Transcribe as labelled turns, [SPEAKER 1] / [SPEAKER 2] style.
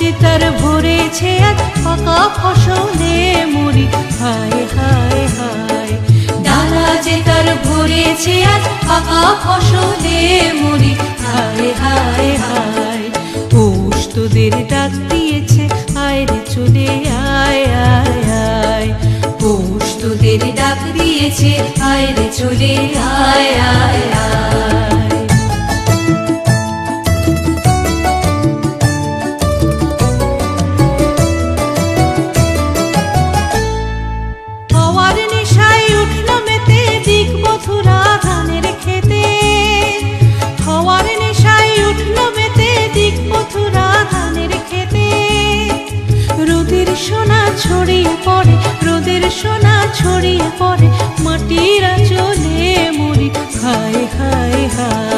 [SPEAKER 1] যে তার ভরেছে আজ পাকা ফসলে মরি, হায় হায় হায়। ডালা যে তার ভরেছে আজ পাকা ফসলে মরি, হায় হায় হায়। পৌষ তোদের ডাক দিয়েছে, আয় রে চলে আয় আয় আয়। পৌষ তোদের ডাক দিয়েছে, আয় রে চলে আয় আয় আয়। হওয়ার নেশায় উঠল মেতে দিক বধুরা ধানের খেতে, হওয়ার নেশায় উঠল মেতে দিক বধুরা ধানের খেতে। রোদের সোনা ছড়িয়ে পড়ে, রোদের সোনা ছড়িয়ে পড়ে, মাটির আঁচলে মরি, হায় হায় হায়।